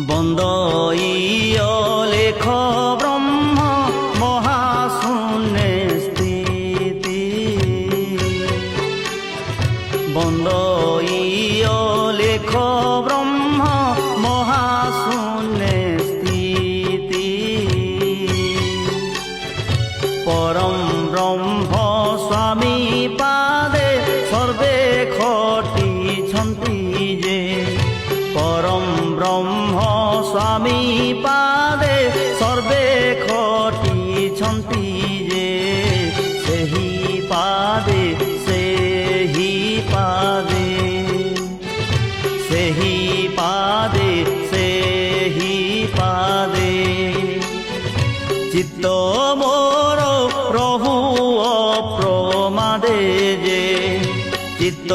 বন্দইয় লেখ ব্রহ্ম মহাশূন্যে স্থিতি। বন্দইয় লেখ ব্রহ্ম মহাশূন্যে স্থিতি। পরম ব্রহ্ম স্বামী পাদে সর্বে ঘটিছন্তি যে। পরম ব্রহ্ম স্বামী পাদে সর্বে ঘটিছন্তি যে। সেহি পাদে সেহি পাদে সেহি পাদে সেহি পাদে চিত্ত মোর রহু অপ্রমাদে যে। চিত্ত